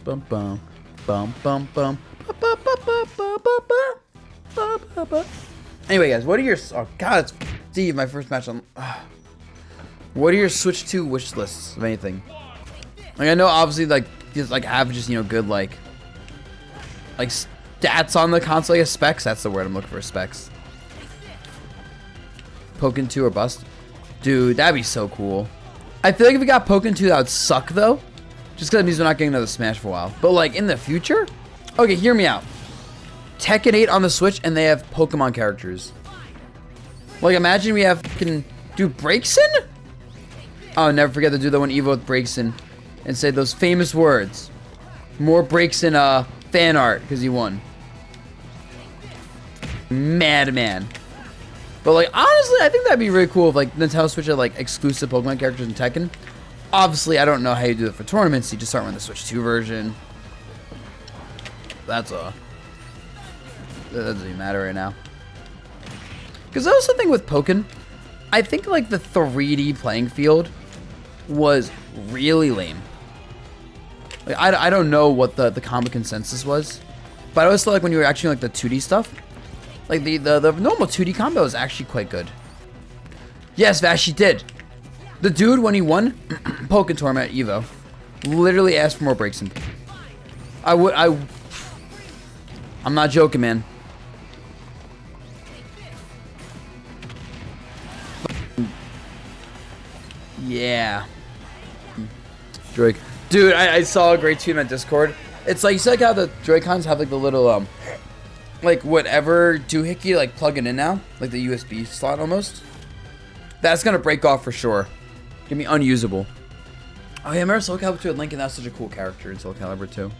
Bum bum bum bum bum. Ba, ba, ba, ba, ba, ba, ba. Ba, ba, ba. Anyway, guys, what are your? Oh God, it's Steve. My first match on. What are your Switch 2 wish lists of anything? Like I know, obviously, like these like have just good like stats on the console. Like specs. That's the word I'm looking for. Specs. Pokken 2 or bust, dude. That'd be so cool. I feel like if we got Pokken 2, that would suck though. Just because that means we're not getting another Smash for a while. But like in the future, okay, hear me out. Tekken 8 on the Switch, and they have Pokemon characters. Like imagine we have can do Braixen. Oh, never forget to do the one Evo with Braixen, and say those famous words. More Braixen fan art because he won. Madman. But like honestly, I think that'd be really cool if like Nintendo Switch had like exclusive Pokemon characters in Tekken. Obviously, I don't know how you do it for tournaments. You just start with the Switch 2 version. That doesn't even matter right now. Because that was the thing with Pokken. I think like the 3D playing field was really lame. Like I don't know what the common consensus was, but I always felt like when you were actually like the 2D stuff. Like, the normal 2D combo is actually quite good. Yes, Vashi did. The dude, when he won Pokken Tournament at Evo, literally asked for more breaks. I'm not joking, man. Yeah. Drake. Dude, I saw a great tweet on Discord. It's like, you see like how the Joy-Cons have like the little, like whatever doohickey, like plug it in now, like the USB slot almost. That's gonna break off for sure. Gonna be unusable. Oh yeah, I remember Soul Calibur 2 had Link, and that's such a cool character in Soul Calibur 2.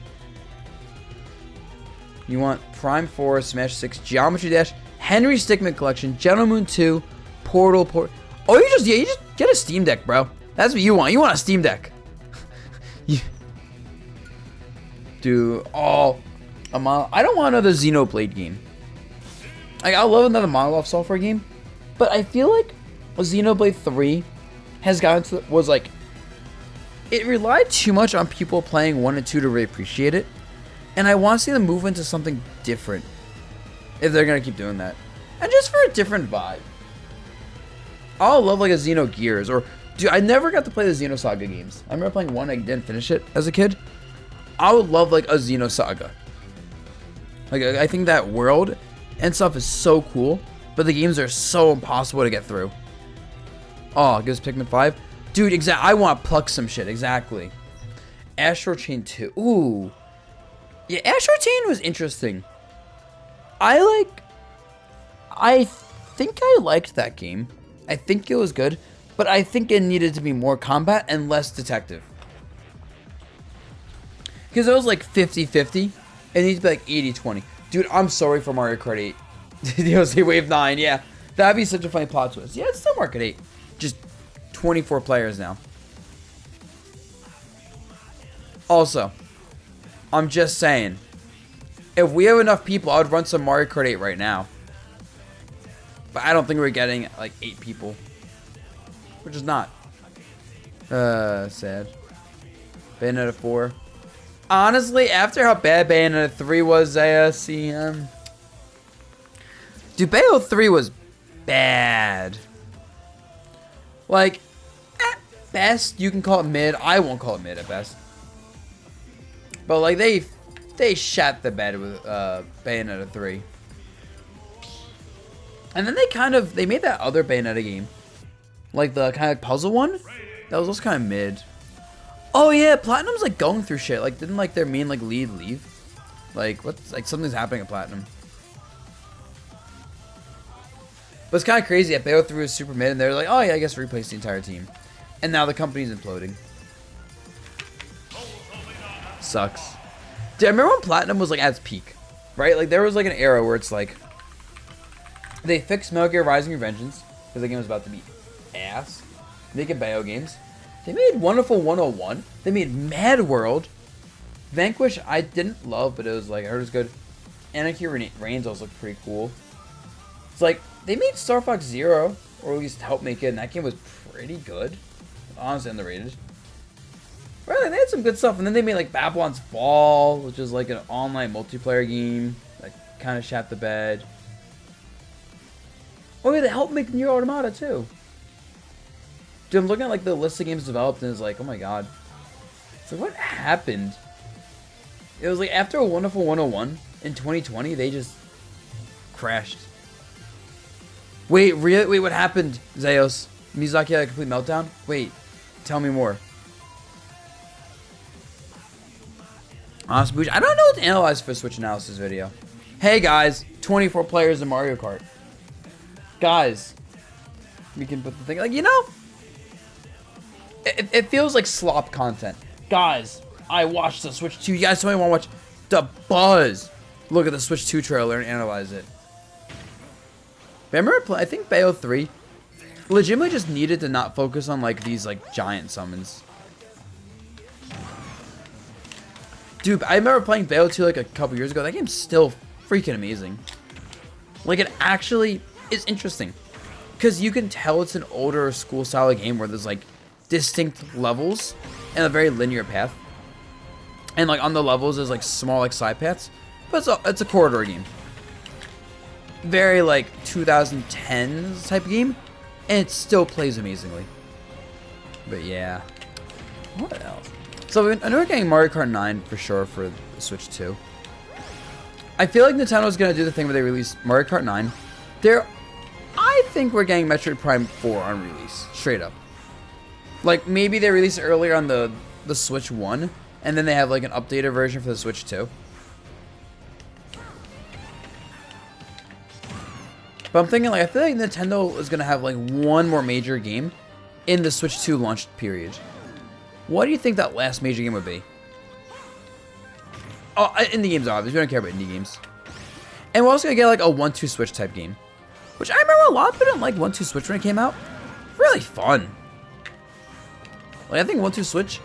You want Prime 4, Smash 6, Geometry Dash, Henry Stickmin Collection, Gentleman 2, Portal. Oh, you just get a Steam Deck, bro. That's what you want. You want a Steam Deck. Dude, I don't want another Xenoblade game. Like, I love another Monolith Software game, but I feel like Xenoblade 3 has gotten to was like it relied too much on people playing 1 and 2 to really appreciate it, and I want to see them move into something different if they're gonna keep doing that, and just for a different vibe. I'll love like a Xenogears, or dude, I never got to play the Xenosaga games. I remember playing one, I didn't finish it as a kid. I would love like a Xenosaga. Like I think that world and stuff is so cool, but the games are so impossible to get through. Oh, gives Pikmin 5. Dude, I want to pluck some shit, exactly. Astro Chain 2. Ooh. Yeah, Astro Chain was interesting. I think I liked that game. I think it was good, but I think it needed to be more combat and less detective. Because it was like 50-50. It needs to be like 80-20. Dude, I'm sorry for Mario Kart 8. DLC Wave 9, yeah. That'd be such a funny plot twist. Yeah, it's still Mario Kart 8. Just 24 players now. Also, I'm just saying, if we have enough people, I would run some Mario Kart 8 right now. But I don't think we're getting like 8 people. Which is not. Sad. Bayonetta 4. Honestly, after how bad Bayonetta 3 was, dude, Bayo 3 was bad. Like, at best, you can call it mid. I won't call it mid at best. But like, they shat the bed with Bayonetta 3. And then they made that other Bayonetta game. Like the kind of puzzle one. That was also kind of mid. Oh yeah, Platinum's like going through shit. Like, didn't like their main like lead leave? Like, what's like something's happening at Platinum. But it's kind of crazy that Bayo 3 was super mid, and they're like, oh yeah, I guess replace the entire team. And now the company's imploding. Sucks. Dude, I remember when Platinum was like at its peak, right? Like there was like an era where it's like they fixed Metal Gear Rising Revengeance because the game was about to be ass. Making Bayo games. They made Wonderful 101. They made Mad World. Vanquish I didn't love, but it was like I heard it was good. Anarchy Reigns also looked pretty cool. It's like they made Star Fox Zero, or at least helped make it, and that game was pretty good. Honestly underrated. Right, they had some good stuff, and then they made like Babylon's Fall, which is like an online multiplayer game that kind of shat the bed. Oh yeah, they helped make Nier Automata too. Dude, I'm looking at like the list of games developed, and it's like, oh my god. So what happened? It was like after a Wonderful 101 in 2020, they just crashed. Wait, really? Wait, what happened, Zeos? Miyazaki had a complete meltdown? Wait, tell me more. Honest Booch, I don't know what to analyze for Switch analysis video. Hey guys, 24 players in Mario Kart. Guys, we can put the thing, like, you know, it feels like slop content. Guys, I watched the Switch 2. You guys tell me want to watch Dabuz. Look at the Switch 2 trailer and analyze it. Remember, I think Bayo 3 legitimately just needed to not focus on like these like giant summons. Dude, I remember playing Bayo 2 like a couple years ago. That game's still freaking amazing. Like, it actually is interesting. Because you can tell it's an older school style game where there's like distinct levels and a very linear path. And like on the levels there's like small like side paths. But it's a corridor game. Very like 2010s type game. And it still plays amazingly. But yeah. What else? So I know we're getting Mario Kart 9 for sure for the Switch 2. I feel like Nintendo's gonna do the thing where they release Mario Kart 9. I think we're getting Metroid Prime 4 on release, straight up. Like maybe they release it earlier on the Switch 1, and then they have like an updated version for the Switch 2. But I'm thinking like I feel like Nintendo is gonna have like one more major game in the Switch 2 launch period. What do you think that last major game would be? Oh, indie games, obviously. We don't care about indie games. And we're also going to get like a 1-2 Switch type game. Which I remember a lot of people didn't like 1-2 Switch when it came out. Really fun. Like, I think 1-2 Switch.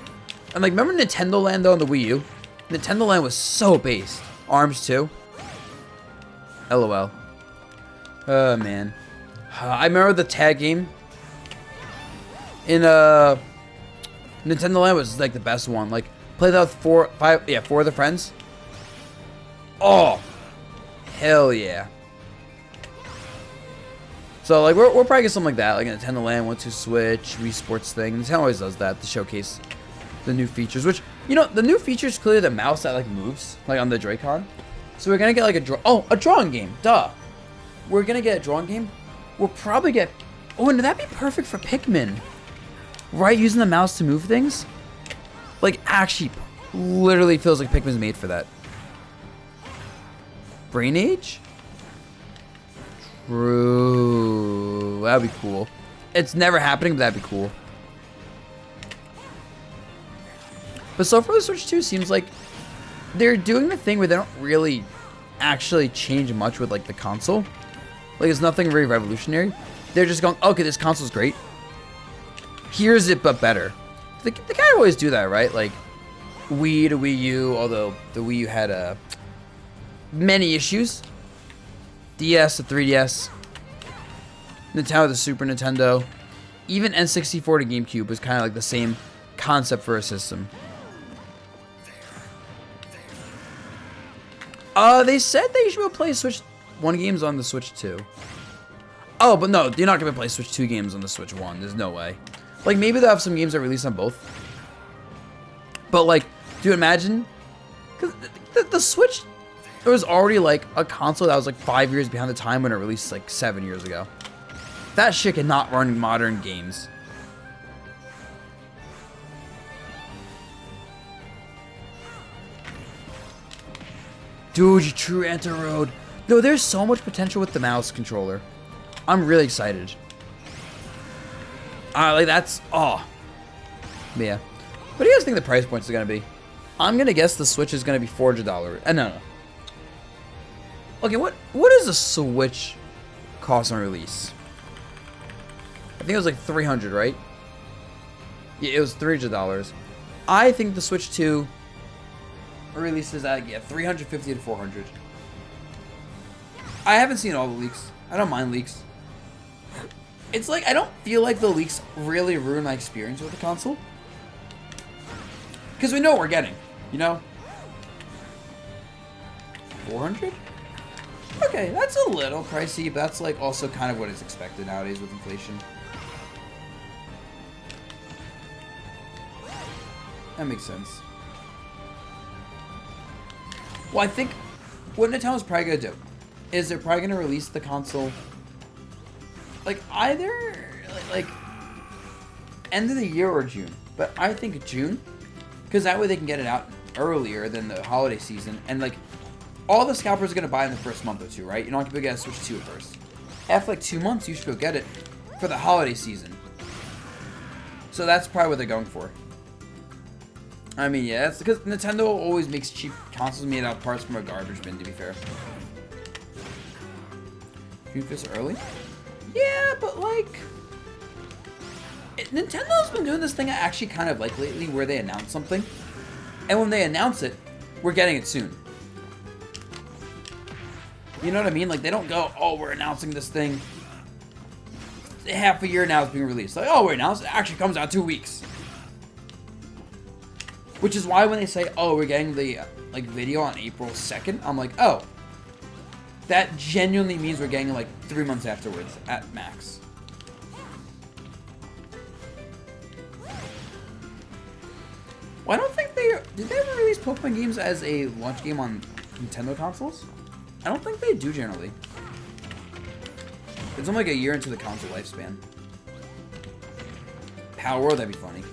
And like, remember Nintendo Land though on the Wii U? Nintendo Land was so based. ARMS 2. LOL. Oh, man. I remember the tag game. In, Nintendo Land was like the best one. Like, play that with four of the friends. Oh, hell yeah. So like we're probably getting something like that, like a Nintendo Land 1-2 Switch, Wii Sports thing. Nintendo always does that to showcase the new features. Which, you know, the new feature is clearly the mouse that like moves, like on the Joy-Con. So we're gonna get like a drawing game. Duh. We're gonna get a drawing game. We'll probably get. Oh, and that'd be perfect for Pikmin. Right, using the mouse to move things? Like, actually, literally feels like Pikmin's made for that. Brain Age? True. That'd be cool. It's never happening, but that'd be cool. But so far, the Switch 2 seems like they're doing the thing where they don't really actually change much with, like, the console. Like, it's nothing very revolutionary. They're just going, okay, this console's great. Here's it, but better. They kind of always do that, right? Like, Wii to Wii U, although the Wii U had many issues. DS to 3DS. Nintendo to Super Nintendo. Even N64 to GameCube was kind of like the same concept for a system. They said they should play Switch 1 games on the Switch 2. Oh, but no, you're not going to play Switch 2 games on the Switch 1. There's no way. Like, maybe they'll have some games that release on both. But, like, do you imagine? Because the Switch, it was already, like, a console that was, like, 5 years behind the time when it released, like, 7 years ago. That shit cannot run modern games. Dude, you true anti-road. No, there's so much potential with the mouse controller. I'm really excited. Like, that's... Oh. Yeah. What do you guys think the price points are going to be? I'm going to guess the Switch is going to be $400. No. Okay, what does the Switch cost on release? I think it was like $300, right? Yeah, it was $300. I think the Switch 2 releases at, $350 to $400. I haven't seen all the leaks. I don't mind leaks. It's like, I don't feel like the leaks really ruin my experience with the console. Because we know what we're getting, you know? 400? Okay, that's a little pricey, but that's like also kind of what is expected nowadays with inflation. That makes sense. Well, I think what Nintendo's probably gonna do is they're probably gonna release the console like either like end of the year or June. But I think June, because that way they can get it out earlier than the holiday season, and like all the scalpers are gonna buy in the first month or two, right? You don't have to go get a Switch 2 at first. After like 2 months, you should go get it for the holiday season. So that's probably what they're going for. I mean, yeah, that's because Nintendo always makes cheap consoles made out of parts from a garbage bin, to be fair. June 5th early? Yeah, but like... Nintendo's been doing this thing I actually kind of like lately where they announce something. And when they announce it, we're getting it soon. You know what I mean? Like, they don't go, oh, we're announcing this thing. Half a year now it's being released. Like, oh, we're announcing it actually comes out 2 weeks. Which is why when they say, oh, we're getting the like video on April 2nd, I'm like, oh. That genuinely means we're getting it like 3 months afterwards at max. Well, I don't think did they ever release Pokemon games as a launch game on Nintendo consoles? I don't think they do generally. It's only like a year into the console lifespan. Power World, that'd be funny.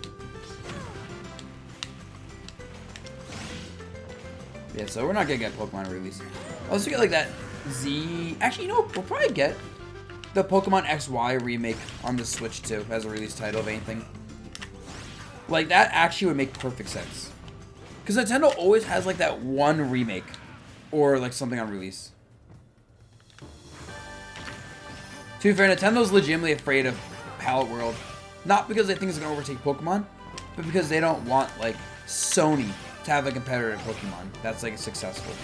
Yeah, so we're not gonna get Pokemon release. Unless we get like that Z... Actually, you know, we'll probably get the Pokemon XY remake on the Switch too as a release title of anything. Like, that actually would make perfect sense. Because Nintendo always has like that one remake or like something on release. To be fair, Nintendo's legitimately afraid of Palette World. Not because they think it's going to overtake Pokemon, but because they don't want like Sony to have a competitor to Pokemon that's like successful.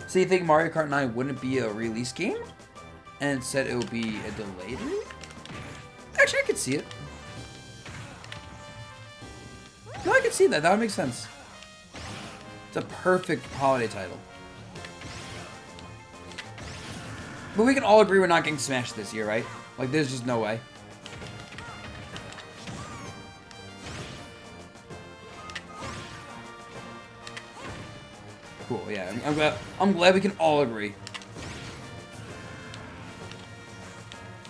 So you think Mario Kart 9 wouldn't be a release game? And instead it would be a delayed release? Actually, I could see it. No, I could see that. That would make sense. It's a perfect holiday title. But we can all agree we're not getting Smash this year, right? Like, there's just no way. Cool, yeah. I'm glad we can all agree.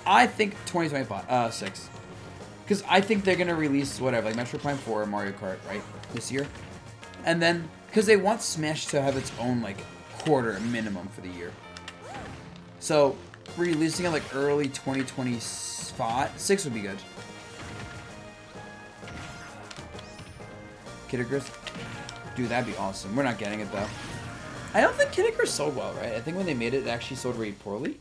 I think 2025, 6. Because I think they're going to release whatever, like Metro Prime 4 or Mario Kart, right? This year. And then, because they want Smash to have its own, like, quarter minimum for the year. So, releasing it, like, early 2025, 6 would be good. Kid Icarus? Dude, that'd be awesome. We're not getting it, though. I don't think Kid Icarus sold well, right? I think when they made it, it actually sold really poorly.